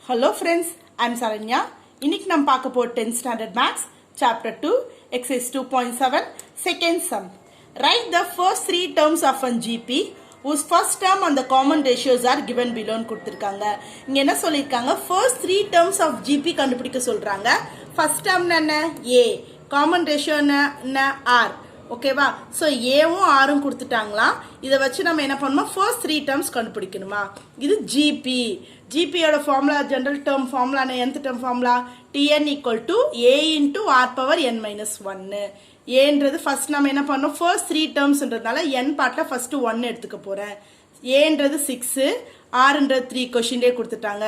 Hello friends, I am Saranya. இன்னைக்கு நம்ம பார்க்க போற 10th standard maths chapter 2 exercise 2.7 second sum. Write the first three terms of an GP whose first term and the common ratios are given below னு கொடுத்திருக்காங்க. இங்க என்ன சொல்லிருக்காங்க? First three terms of GP கண்டுபிடிக்க சொல்றாங்க. First term என்ன? A. Common ratio என்ன? R. ஓகேவா? ஸோ ஏவும் ஆரும் கொடுத்துட்டாங்களா? இதை வச்சு நம்ம என்ன பண்ணணும்? ஃபர்ஸ்ட் த்ரீ டேர்ம்ஸ் கண்டுபிடிக்கணுமா? இது ஜிபி. ஜிபியோட formula general term formula nth term formula TN equal to A into R power N minus ஒன்னு. ஏன்றது ஃபர்ஸ்ட் நம்ம என்ன பண்ணோம்? ஃபர்ஸ்ட் த்ரீ டேர்ம்ஸ்ன்றதுனால என் பார்ட்டில் ஃபர்ஸ்ட் ஒன்னு எடுத்துக்க போகிறேன். ஏன்றது 6, ஆறுன்றது 3 கொஷின்லேயே கொடுத்துட்டாங்க.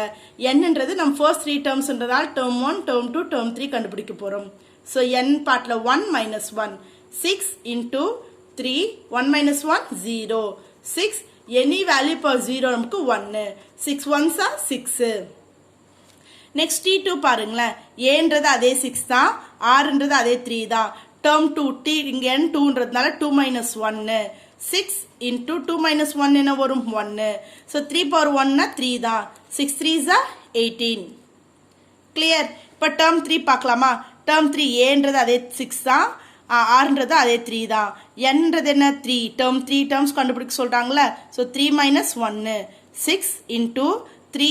என்னன்றது நம்ம ஃபர்ஸ்ட் த்ரீ டேர்ம்ஸ்ன்றதால டேர்ம் 1, டேர்ம் 2, டேர்ம் 3 கண்டுபிடிக்க போகிறோம். ஸோ என் பார்ட்டில் 1 minus 1. 6 into 3, 1 minus 1, 0. 6, any value per 0 நமக்கு 1. 6 ones are 6. Next T2 பாருங்களேன். ஏன்றது அதே 6 தான். ஆறுன்றது அதே 3 தான். term 2, T இங்க n 2ன்றதுனால 2 minus 1. 6 into 2 minus 1 என்ன வரும்? 1. So 3 power 1 னா 3 தான். 6 3s are 18. Clear? இப்போ term 3 பார்க்கலாமா? term 3 ஏன்றது அதே 6 தான். ஆறுன்றது அதே 3 தான். என்னது என்ன? 3. டேர்ம் 3 டேர்ம்ஸ் கண்டுபிடிக்க சொல்றாங்களே. So 3 minus 1. 6 into 3,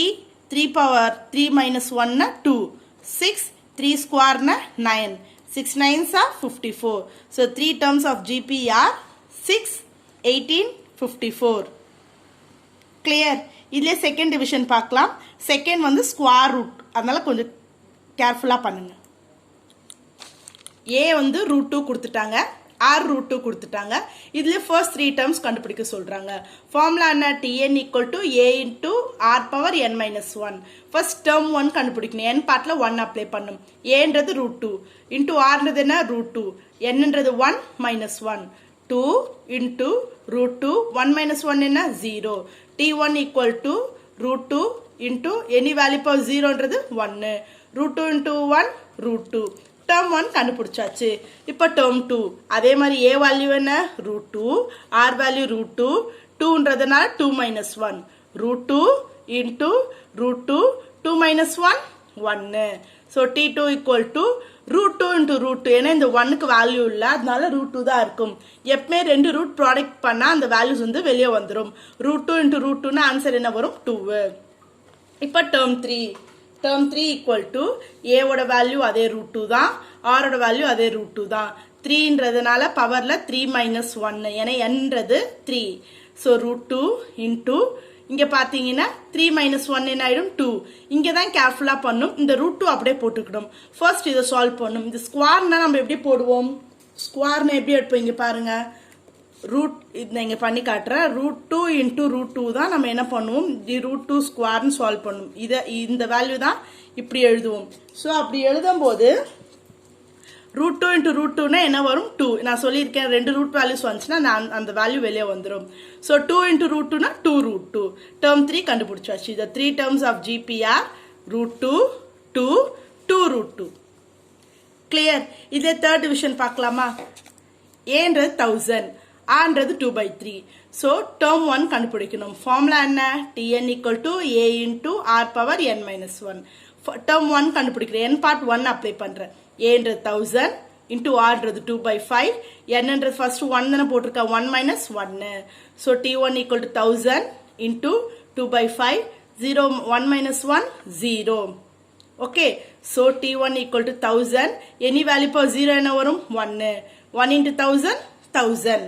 3 power 3 minus 1 2. 6, 3 ஸ்கொயர்னா 9. 6 9s are 54. So 3 terms of GP are 6, 18, 54. Clear? இதுலேயே செகண்ட் டிவிஷன் பார்க்கலாம். செகண்ட் வந்து ஸ்கொயர் ரூட், அதனால கொஞ்சம் கேர்ஃபுல்லாக பண்ணுங்க. ஏ வந்து ரூட் 2 கொடுத்துட்டாங்க, ஆர் ரூட் 2 கொடுத்துட்டாங்க. இதுல ஃபர்ஸ்ட் த்ரீ டேர்ம்ஸ் கண்டுபிடிக்க சொல்றாங்க. ஃபார்முலா என்ன? TN equal to A into R power N minus 1. First term 1 கண்டுபிடிக்கணும். என் பார்ட்ல 1 அப்ளை பண்ணும். ஏன்றது ரூட் 2 இன்டூ ஆர்ன்றது என்ன? ரூட் 2. என்னன்றது 1 மைனஸ் 1. 2 into root 2. 1 மைனஸ் 1 என்ன? 0. T1 equal to root 2 into any value power 0ன்றது 1. Root 2 into 1 root 2. டேர்ம் 1 கண்டுபிடிச்சாச்சு. இப்போ டேர்ம் 2 அதே மாதிரி ஏ வேல்யூ என்ன? ரூட் 2, ஆர் வேல்யூ ரூட் 2, 2ன்றதுனால 2 minus 1. Root 2 into root 2, 2 minus 1, 1. So T2 equal to root 2 into root 2. ஏன்னா இந்த 1க்கு வேல்யூ இல்லை, அதனால ரூட் 2 தான் இருக்கும். எப்பவுமே ரெண்டு ரூட் ப்ராடக்ட் பண்ணால் அந்த வேல்யூஸ் வந்து வெளியே வந்துடும். ரூட் 2 இன்டூ ரூட் 2னா ஆன்சர் என்ன வரும்? 2. இப்போ டேர்ம் 3. டேர்ம் 3 ஈக்குவல் டு ஏவோட வேல்யூ அதே ரூட் 2 தான், ஆரோட வேல்யூ அதே ரூட் 2 தான். 3ன்றதுனால பவர்ல 3 மைனஸ் 1. ஏன்னா என்றது 3. ஸோ ரூட் 2 இன்டூ இங்க பாத்தீங்கன்னா 3 மைனஸ் 1 என்ன ஆயிடும்? 2. இங்க தான் கேர்ஃபுல்லா பண்ணும். இந்த ரூட் 2 அப்படியே போட்டுக்கணும். ஃபர்ஸ்ட் இதை சால்வ் பண்ணும். இந்த ஸ்கொயர்னா நம்ம எப்படி போடுவோம்? ஸ்கொயர்னா எப்படி எடுப்போம்? இங்க பாருங்க, ரூட் இதை இங்கே பண்ணி காட்டுறேன். ரூட் 2 இன்டூ ரூட் 2 தான் நம்ம என்ன பண்ணுவோம்? தி ரூட் 2 ஸ்கொயர்னு சால்வ் பண்ணுவோம். இந்த வேல்யூ தான் இப்படி எழுதுவோம். ஸோ அப்படி எழுதும் போது ரூட் 2 இன்டூ ரூட் 2னா என்ன வரும்? 2. நான் சொல்லியிருக்கேன், ரெண்டு ரூட் வேல்யூஸ் வந்துச்சுன்னா அந்த வேல்யூ வெளியே வந்துடும். ஸோ 2 இன்டூ ரூட் 2னா 2 ரூட் 2. டேர்ம் 3 கண்டுபிடிச்சாச்சு. இந்த 3 டேர்ம்ஸ் ஆஃப் ஜிபிஆர் ரூட் 2, 2, 2 ரூட் 2. கிளியர்? இதே தேர்ட் டிவிஷன் பார்க்கலாமா? ஏன்றது 1000, ஆன்றது 2/3. ஸோ டேர்ம் 1 கண்டுபிடிக்கணும். ஃபார்முலா என்ன? TN equal to A into R power N minus 1. Term 1 கண்டுபிடிக்கிறேன். என் பார்ட் 1 அப்ளை பண்ணுறேன். ஏன்றது 1000 இன்டூ ஆர்ன்றது 2/5. என்னன்றது ஃபர்ஸ்ட் 1 தானே போட்டிருக்கா? 1 minus 1. So T1 equal to 1000 into 2/5. 0 1 minus 1 0. Okay. So T1 equal to 1000. Any value power 0 என்ன வரும்? 1. 1 இன்டூ 1000, 1000.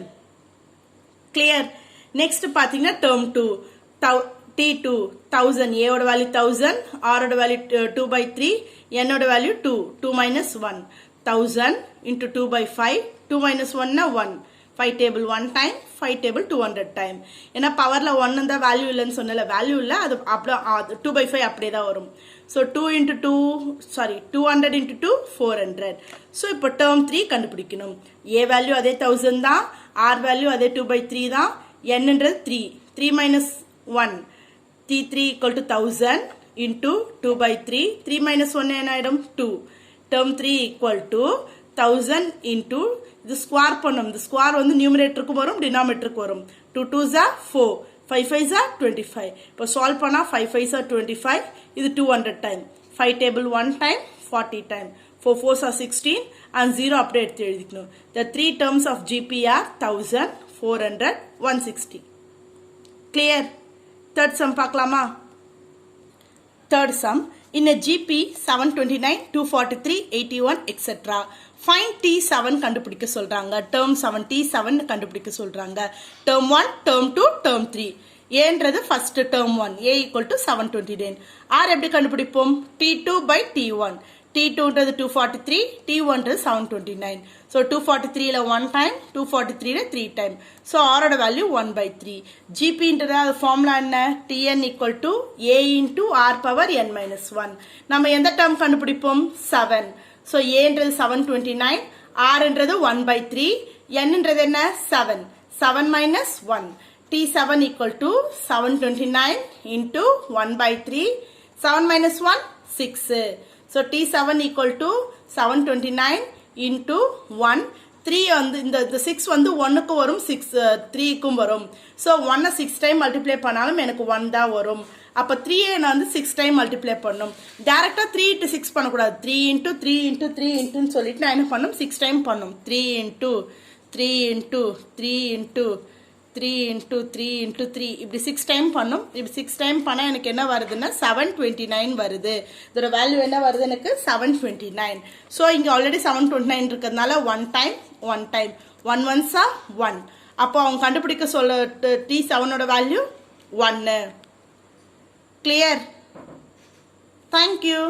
கிளியர்? நெக்ஸ்ட் பாத்தீங்கன்னா term 2. T2 1000. ஏவோட வேல்யூ 1000, ஆரோட வேல்யூ 2/3, என்னோட வேல்யூ 2. 2 மைனஸ் 1. 1000 இன்டூ 2/5. 2 மைனஸ் 1னா 1. 5 டேபிள் 1 டைம், 5 டேபிள் 200 டைம். ஏன்னா பவர்ல 1 தான் வேல்யூ இல்லைன்னு சொன்னல, வேல்யூ இல்லை, அது அப்படியே 2/5 அப்படியே தான் வரும். So 2 into 2 sorry 200 into 2 400. So இப்போ டேர்ம் 3 கண்டுபிடிக்கணும். ஏ வேல்யூ அதே 1000 தான், ஆர் வேல்யூ அதே 2/3 தான், என்னன்றது 3. 3 minus 1. T3 equal to 1000 into 2/3. 3 minus 1 என்ன ஆயிடும்? 2. டேர்ம் 3 ஈக்குவல் டு 1000 இன்டூ இது ஸ்கொயர் பண்ணும். இந்த ஸ்கொயர் வந்து நியூமரேட்டருக்கும் வரும், டினாமினேட்டருக்கு வரும். 2 2s are 4. 5 5s are 25. இப்போ சால்வ் பண்ணா 5 5s are 25. இது 200 time. 5 table 1 time 40 time. 4 4s are 16 and 0 அப்படியே எடுத்து எழுதிக்கணும். The three terms of GP are 1000, 400, 160. Clear? Third sum பார்க்கலாமா? Third sum. In a GP 729, 243, 81, etc. Find T7 கண்டுபிடிக்க சொல்றாங்க. Term 7 T7 கண்டுபிடிக்க சொல்றாங்க. Term 1, Term 2, Term 3. ஏன்றது first term 1. A equal to 729. R எப்படி கண்டுபிடிப்போம்? T2 by T1. T2 ன்றது 243, T1 ன்றது 729. So 243 ல 1 time, 243 ல 3 time. So R ஓட value 1 by 3. GP ன்றது formula என்ன? Tn equal to A into R power n minus 1. நம்ம எந்த term கண்டுபிடிப்போம்? 7. So A ன்றது 729, R ன்றது 1 by 3, n ன்றது என்ன? 7. 7 minus 1. T7 equal to 729 into 1 by 3. 7 minus 1, 6. So T7 equal to 729 into 1. 3 வந்து இந்த 6 வந்து 1க்கு வரும், 6 3க்கும் வரும். So 1 6 டைம் மல்டிப்ளை பண்ணாலும் எனக்கு 1 தான் வரும். அப்ப 3 நான் வந்து 6 டைம் மல்டிப்ளை பண்ணனும். டைரக்ட்டா 3 into 6 பண்ண கூடாது. 3 into 3 into 3 into ன்னு சொல்லிட்டு நான் என்ன பண்ணனும்? 6 டைம் பண்ணனும். 3 into 3 into 3 into 3 into 3 into 3 இப்படி 6 டைம் பண்ணும். இப்படி 6 டைம் பண்ணா எனக்கு என்ன வருதுன்னா 729 வருது. இதோட வேல்யூ என்ன வருது எனக்கு? 729. சோ இங்க ஆல்ரெடி 729 இருக்கிறதுனால 1 டைம் 1 டைம் 1 ones are 1. அப்போ அவங்க கண்டுபிடிக்க சொல்ல T7 ஓட வேல்யூ 1. Clear? Thank you.